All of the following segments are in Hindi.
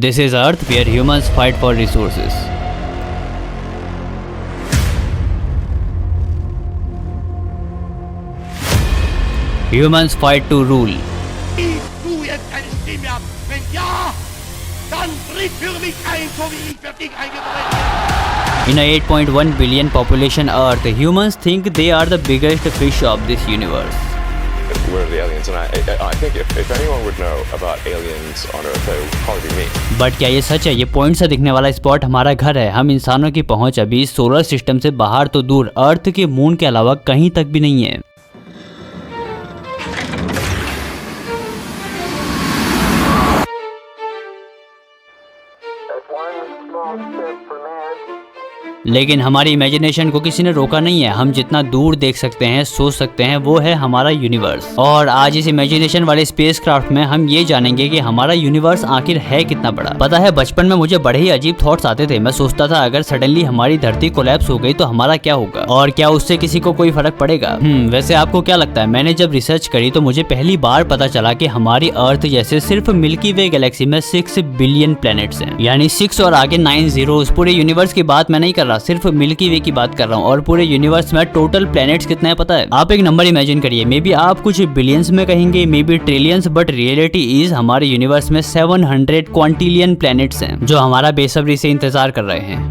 This is Earth where humans fight for resources. Humans fight to rule. Gibst du jetzt eine Stimme ab? Wenn ja, dann tritt für mich ein, so wie ich für dich eingetreten bin. In a 8.1 billion population Earth, humans think they are the biggest fish of this universe. We're the aliens, and I think if anyone would know about aliens on Earth, it would probably be me. But क्या ये सच है? ये पॉइंट से दिखने वाला स्पॉट हमारा घर है। हम इंसानों की पहुंच अभी सोलर सिस्टम से बाहर तो दूर, अर्थ के मून के अलावा कहीं तक भी नहीं है। लेकिन हमारी इमेजिनेशन को किसी ने रोका नहीं है। हम जितना दूर देख सकते हैं, सोच सकते हैं, वो है हमारा यूनिवर्स। और आज इस इमेजिनेशन वाले स्पेसक्राफ्ट में हम ये जानेंगे कि हमारा यूनिवर्स आखिर है कितना बड़ा। पता है, बचपन में मुझे बड़े ही अजीब थॉट्स आते थे। मैं सोचता था अगर सडनली हमारी धरती कोलैप्स हो गई तो हमारा क्या होगा, और क्या उससे किसी को कोई फर्क पड़ेगा। वैसे आपको क्या लगता है? मैंने जब रिसर्च करी तो मुझे पहली बार पता चला कि हमारी अर्थ जैसे सिर्फ मिल्की वे गैलेक्सी में 6 बिलियन प्लैनेट्स हैं। यानी 6 और आगे 9 zeros। पूरे यूनिवर्स की बात मैं नहीं कर रहा, सिर्फ मिल्की वे की बात कर रहा हूँ। और पूरे यूनिवर्स में टोटल प्लैनेट्स कितने हैं पता है? आप एक नंबर इमेजिन करिए। मे बी आप कुछ बिलियंस में कहेंगे, may be trillions, but reality is हमारे यूनिवर्स में 700 क्वांटिलियन प्लैनेट्स हैं जो हमारा बेसब्री से इंतजार कर रहे हैं।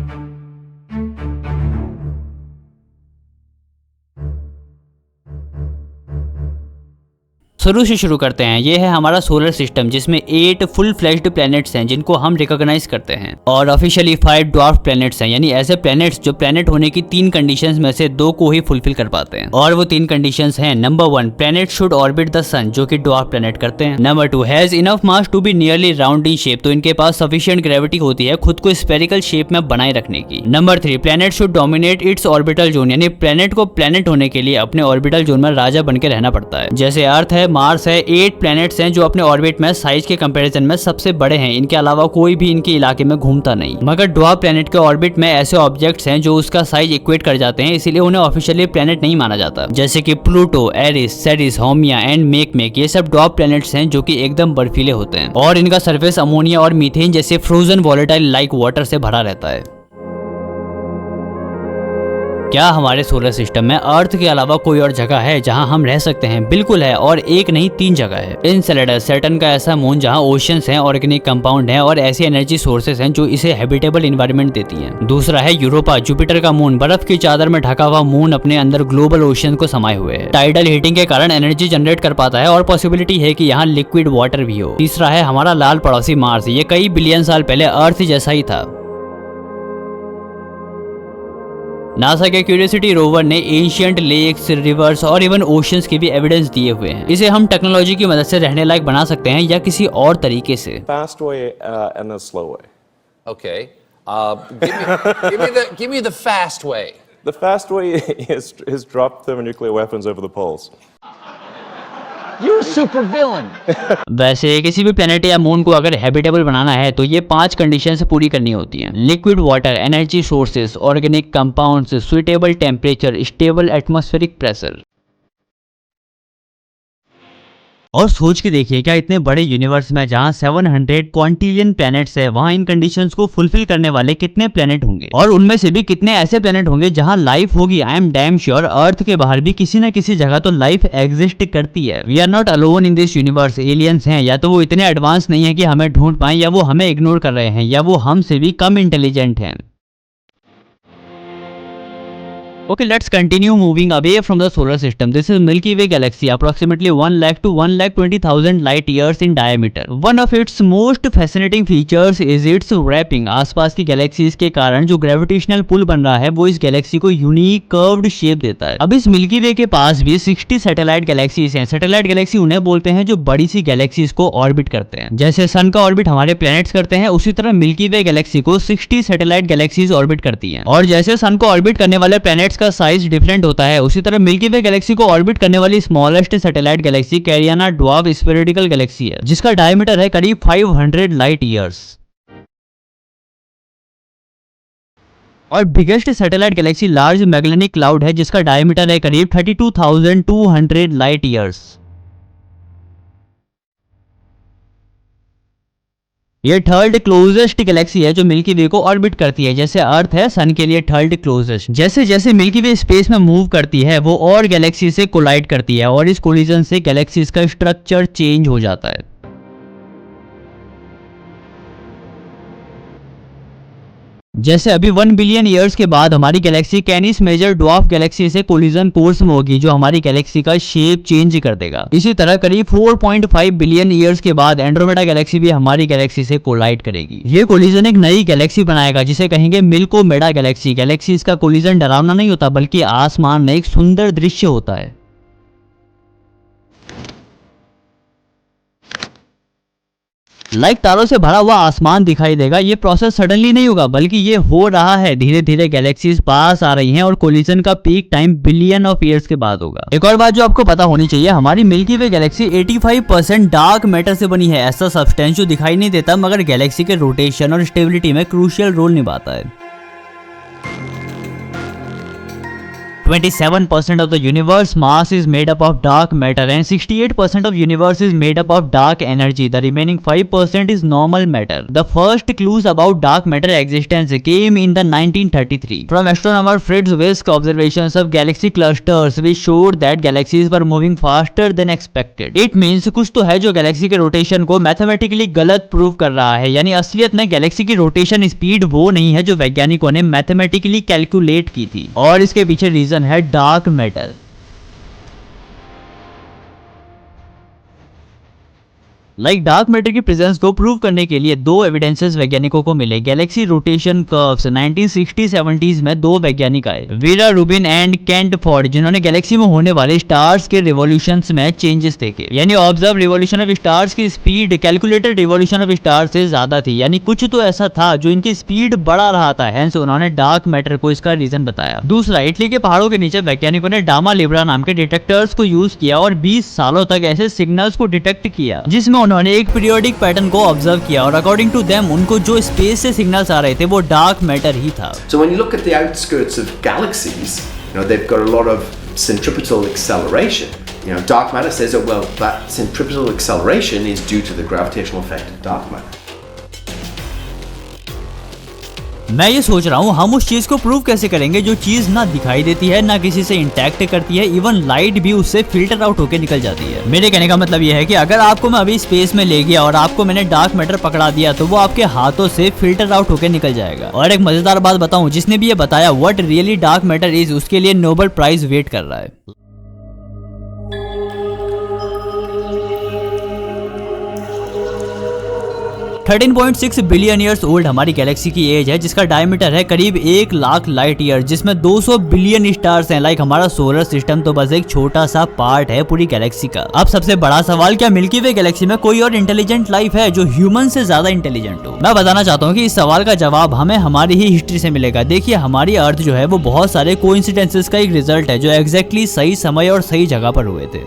शुरू से शुरू करते हैं। ये है हमारा सोलर सिस्टम जिसमें 8 फुल फ्लैश्ड प्लैनेट्स हैं जिनको हम रिकॉग्नाइज करते हैं, और ऑफिशियली 5 ड्वार्फ प्लैनेट्स हैं, यानी ऐसे प्लैनेट्स जो प्लैनेट होने की 3 कंडीशंस में से 2 को ही फुलफिल कर पाते हैं। और वो 3 कंडीशंस हैं। Number 1, planet should orbit the sun, जो कि ड्वार्फ प्लैनेट करते हैं। Number 2, has enough mass to be nearly round in shape, तो इनके पास सफिशिएंट ग्रेविटी होती है खुद को स्फेरिकल शेप में बनाए रखने की। Number 3, planet should dominate it's orbital zone, यानी प्लैनेट को प्लैनेट होने के लिए अपने ऑर्बिटल जोन में राजा बन के रहना पड़ता है। जैसे अर्थ है, मार्स है, 8 प्लैनेट्स हैं जो अपने ऑर्बिट में साइज के कंपैरिजन में सबसे बड़े हैं। इनके अलावा कोई भी इनके इलाके में घूमता नहीं। मगर ड्वार्फ प्लैनेट के ऑर्बिट में ऐसे ऑब्जेक्ट्स हैं जो उसका साइज इक्वेट कर जाते हैं, इसीलिए उन्हें ऑफिशियली प्लैनेट नहीं माना जाता। जैसे कि Pluto, Eris, Ceres, Haumea and Makemake, ये सब ड्वार्फ प्लैनेट्स हैं जो कि एकदम बर्फीले होते हैं और इनका सरफेस अमोनिया और मीथेन जैसे फ्रोजन वॉलेटाइल लाइक वाटर से भरा रहता है। क्या हमारे सोलर सिस्टम में अर्थ के अलावा कोई और जगह है जहां हम रह सकते हैं? बिल्कुल है, और एक नहीं 3 जगह है। एनसेलेडस, सैटर्न का ऐसा मून जहां ओशियंस हैं, ऑर्गेनिक कंपाउंड हैं और ऐसी एनर्जी सोर्सेस हैं जो इसे हैबिटेबल एनवायरनमेंट देती हैं। दूसरा है यूरोपा, जुपिटर का मून, बर्फ की चादर में ढका हुआ मून अपने अंदर ग्लोबल ओशियन को समाये हुए है। टाइडल हीटिंग के कारण एनर्जी जनरेट कर पाता है और पॉसिबिलिटी है कि यहाँ लिक्विड वाटर भी हो। तीसरा है हमारा लाल पड़ोसी मार्स, ये कई बिलियन साल पहले अर्थ जैसा ही था। नासा के क्यूरियोसिटी रोवर ने एंशिएंट लेक्स, रिवर्स और इवन ओशियंस के भी एविडेंस दिए हुए हैं। इसे हम टेक्नोलॉजी की मदद से रहने लायक बना सकते हैं या किसी और तरीके से। Fast way and a slow way. Okay. Give me the fast way. The fast way is drop thermonuclear weapons over the poles. You're a super villain. वैसे किसी भी प्लेनेट या मून को अगर हैबिटेबल बनाना है तो ये 5 कंडीशंस पूरी करनी होती हैं। Liquid water, energy sources, organic compounds, suitable temperature, stable atmospheric pressure. और सोच के देखिए, क्या इतने बड़े यूनिवर्स में जहां 700 क्वांटिलियन प्लैनेट्स है, वहां इन कंडीशंस को फुलफिल करने वाले कितने प्लैनेट होंगे, और उनमें से भी कितने ऐसे प्लैनेट होंगे जहां लाइफ होगी। आई एम डैम श्योर अर्थ के बाहर भी किसी न किसी जगह तो लाइफ एग्जिस्ट करती है। We are not alone in this universe. Aliens हैं, या तो वो इतने एडवांस नहीं है कि हमें ढूंढ पाए, या वो हमें इग्नोर कर रहे हैं, या वो हमसे भी कम इंटेलिजेंट हैं। Okay, let's continue moving away from the solar system. This is Milky Way galaxy, approximately 1 lakh to 1,20,000 light years in diameter. One of its most fascinating features is its wrapping. आसपास की गैलेक्सीज के कारण जो ग्रेविटेशनल पुल बन रहा है वो इस गैलेक्सी को यूनिक कर्व्ड शेप देता है। अब इस मिल्की वे के पास भी 60 सैटेलाइट गैलेक्सीज हैं। सैटेलाइट गैलेक्सी उन्हें बोलते हैं जो बड़ी सी गैलेक्सीज को ऑर्बिट करते हैं। जैसे सन का ऑर्बिट हमारे प्लैनेट्स करते हैं, उसी तरह मिल्की वे गैलेक्सी को 60 सैटेलाइट गैलेक्सीज ऑर्बिट करती हैं। और जैसे सन को ऑर्बिट करने वाले प्लैनेट्स का साइज डिफरेंट होता है, उसी तरह मिल्की वे गैलेक्सी को ऑर्बिट करने वाली smallest satellite galaxy Carina dwarf spherical galaxy है, जिसका डायमीटर है करीब 500 लाइट ईयर्स। और biggest satellite galaxy large Magellanic cloud है, जिसका डायमीटर है करीब 32,200 लाइट ईयर्स। ये थर्ड क्लोजेस्ट गैलेक्सी है जो मिल्की वे को ऑर्बिट करती है। जैसे अर्थ है सन के लिए थर्ड क्लोजेस्ट। जैसे जैसे मिल्की वे स्पेस में मूव करती है वो और गैलेक्सी से कोलाइड करती है और इस कोलिजन से गैलेक्सीज का स्ट्रक्चर चेंज हो जाता है। जैसे अभी 1 बिलियन ईयर्स के बाद हमारी galaxy Canis Major dwarf galaxy से कोलिजन कोर्स में होगी जो हमारी गैलेक्सी का शेप चेंज कर देगा। इसी तरह करीब 4.5 बिलियन ईयर्स के बाद एंड्रोमेडा गैलेक्सी भी हमारी गैलेक्सी से कोलाइड करेगी। ये कोलिजन एक नई गैलेक्सी बनाएगा जिसे कहेंगे मिल्कोमेडा गैलेक्सी। गैलेक्सी इसका कोलिजन डरावना नहीं होता बल्कि आसमान में एक सुंदर दृश्य होता है। लाइक तारों से भरा हुआ आसमान दिखाई देगा। ये प्रोसेस सडनली नहीं होगा बल्कि ये हो रहा है धीरे धीरे। गैलेक्सीज पास आ रही हैं और कोलिजन का peak time billion of years के बाद होगा। एक और बात जो आपको पता होनी चाहिए, हमारी milky Way Galaxy 85% dark matter से बनी है। ऐसा सब्सटेंस जो दिखाई नहीं देता मगर गैलेक्सी के रोटेशन और स्टेबिलिटी में क्रूशियल रोल निभाता है। 27% of the universe mass is made up of dark matter and 68% of universe is made up of dark energy. The remaining 5% is normal matter. The first clues about dark matter existence came in the 1933 from astronomer Fritz Zwick's observations of galaxy clusters which showed that galaxies were moving faster than expected. It means कुछ तो है जो गैलेक्सी के रोटेशन को मैथमेटिकली गलत प्रूव कर रहा है। यानी असलियत में गैलेक्सी की रोटेशन स्पीड वो नहीं है जो वैज्ञानिकों ने मैथमेटिकली कैलकुलेट की थी और इसके पीछे रीजन है डार्क मैटर। डार्क मैटर की प्रेजेंस को प्रूव करने के लिए दो एविडेंसेस वैज्ञानिकों को मिले। गैलेक्सी रोटेशन कर्व्स 1960-70s में दो वैज्ञानिक आए, vera Rubin and Kent Ford, जिन्होंने गैलेक्सी में होने वाले स्टार्स के रिवॉल्यूशंस में चेंजेस देखे। यानी ऑब्जर्व रिवॉल्यूशन ऑफ स्टार्स की speed calculated revolution of stars से ज्यादा थी। यानी कुछ तो ऐसा था जो इनकी स्पीड बढ़ा रहा था। हेंस उन्होंने डार्क मैटर को इसका रीजन बताया। दूसरा, इटली के पहाड़ों के नीचे वैज्ञानिकों ने डामा लिब्रा नाम के डिटेक्टर्स को यूज किया और 20 सालों तक ऐसे सिग्नल्स को डिटेक्ट किया जिसमें उन्होंने एक पीरियोडिक पैटर्न को ऑब्जर्व किया और अकॉर्डिंग टू देम उनको जो स्पेस से सिग्नल्स आ रहे थे वो डार्क मैटर ही था। So when you look at the outskirts of galaxies, they've got a lot of centripetal acceleration. Dark matter says that, well, that centripetal acceleration is due to the gravitational effect of dark matter. मैं ये सोच रहा हूँ हम उस चीज को प्रूव कैसे करेंगे जो चीज ना दिखाई देती है ना किसी से इंटैक्ट करती है, इवन लाइट भी उससे फिल्टर आउट होकर निकल जाती है। मेरे कहने का मतलब ये है कि अगर आपको मैं अभी स्पेस में ले गया और आपको मैंने डार्क मैटर पकड़ा दिया तो वो आपके हाथों से फिल्टर आउट होकर निकल जाएगा। और एक मजेदार बात बताऊं, जिसने भी ये बताया what really dark matter is, उसके लिए नोबेल प्राइज वेट कर रहा है। 13.6 बिलियन ईयर्स ओल्ड हमारी गैलेक्सी की एज है जिसका डायमीटर है करीब 1 लाख लाइट ईयर, जिसमें 200 बिलियन स्टार्स हैं। हमारा सोलर सिस्टम तो बस एक छोटा सा पार्ट है पूरी गैलेक्सी का। अब सबसे बड़ा सवाल, क्या मिल्की वे गैलेक्सी में कोई और इंटेलिजेंट लाइफ है जो ह्यूमन से ज्यादा इंटेलिजेंट हो? मैं बताना चाहता हूँ कि इस सवाल का जवाब हमें हमारी ही हिस्ट्री से मिलेगा। देखिए, हमारी अर्थ जो है वो बहुत सारे कोइंसिडेंसेस का एक रिजल्ट है जो एग्जैक्टली सही समय और सही जगह पर हुए थे।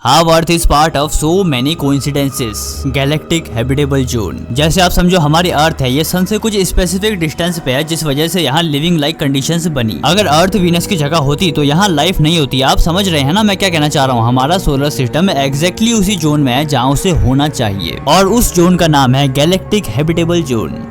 How Earth is part of so many coincidences. Galactic habitable zone. जैसे आप समझो हमारी अर्थ है, ये सन से कुछ स्पेसिफिक डिस्टेंस पे है जिस वजह से यहाँ लिविंग लाइक कंडीशंस बनी। अगर अर्थ वीनस की जगह होती तो यहाँ लाइफ नहीं होती। आप समझ रहे हैं ना मैं क्या कहना चाह रहा हूँ? हमारा सोलर सिस्टम एग्जैक्टली उसी जोन में है जहाँ उसे होना चाहिए और उस जोन का नाम है galactic habitable zone.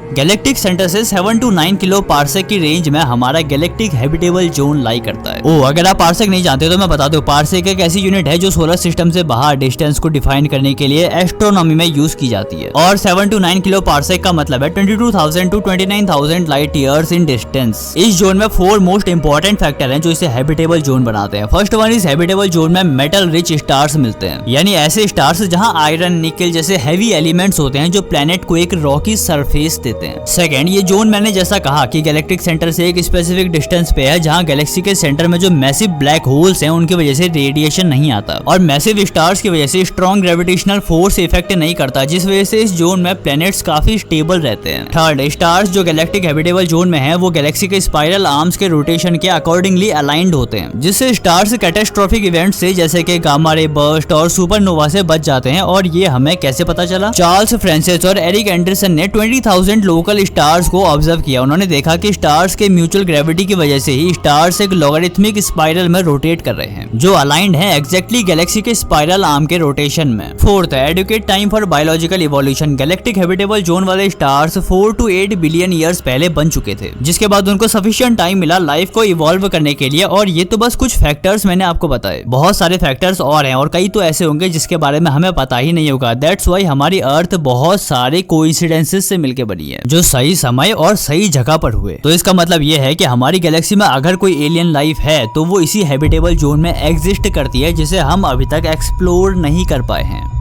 Galactic centre से 7 to 9 किलो पार्सेक की रेंज में हमारा गैलेक्टिक हैबिटेबल जोन लाई करता है। ओह, अगर आप पार्सेक नहीं जानते तो मैं बता दूं, पार्सेक एक ऐसी यूनिट है जो सोलर सिस्टम से बाहर डिस्टेंस को डिफाइन करने के लिए एस्ट्रोनॉमी में यूज की जाती है। और 7 to 9 किलो पार्सेक का मतलब है 22,000 to 29,000 light years in distance. इस जोन में 4 मोस्ट इंपॉर्टेंट फैक्टर हैं जो इसे हैबिटेबल जोन बनाते हैं। First one is habitable zone में मेटल रिच स्टार्स मिलते हैं, यानी ऐसे स्टार्स जहां आयरन, निकल जैसे हैवी एलिमेंट्स होते हैं जो प्लेनेट को एक रॉकी सरफेस देते हैं। जाते हैं। सेकंड, ये जोन मैंने जैसा कहा कि गैलेक्टिक सेंटर से एक स्पेसिफिक डिस्टेंस पे है जहां गैलेक्सी के सेंटर में जो मैसिव ब्लैक होल्स हैं उनकी वजह से रेडिएशन नहीं आता और मैसिव स्टार्स की वजह से स्ट्रॉन्ग ग्रेविटेशनल फोर्स इफेक्ट नहीं करता, जिस वजह से इस जोन में प्लैनेट्स काफी स्टेबल रहते हैं। थर्ड, स्टार्स जो गैलेक्टिक हैबिटेबल जोन में है वो गैलेक्सी के स्पाइरल आर्म्स के रोटेशन के अकॉर्डिंगली अलाइंड होते हैं, जिससे स्टार्स कैटास्ट्रोफिक इवेंट्स से जैसे कि गामा रे बर्स्ट और सुपरनोवा से बच जाते हैं। और ये हमें कैसे पता चला? चार्ल्स फ्रांसिस और एरिक एंडरसन ने 20,000 लोकल स्टार्स को ऑब्जर्व किया। उन्होंने देखा कि स्टार्स के म्यूचुअल ग्रेविटी की वजह से ही स्टार्स एक लॉगरिथमिक स्पाइरल में रोटेट कर रहे हैं जो अलाइंड है एग्जैक्टली गैलेक्सी के स्पाइरल आर्म के रोटेशन में। Fourth, adequate time for biological evolution. Galactic habitable zone वाले स्टार्स 4 to 8 बिलियन ईयर्स पहले बन चुके थे, जिसके बाद उनको सफिशिएंट टाइम मिला लाइफ को इवॉल्व करने के लिए। और ये तो बस कुछ फैक्टर्स मैंने आपको बताए, बहुत सारे फैक्टर्स और हैं और कई तो ऐसे होंगे जिसके बारे में हमें पता ही नहीं होगा। दैट्स व्हाई हमारी अर्थ बहुत सारे कोइंसिडेंसेस से मिलकर बनी है जो सही समय और सही जगह पर हुए। तो इसका मतलब ये है कि हमारी गैलेक्सी में अगर कोई एलियन लाइफ है तो वो इसी हैबिटेबल जोन में एग्जिस्ट करती है जिसे हम अभी तक एक्सप्लोर नहीं कर पाए हैं।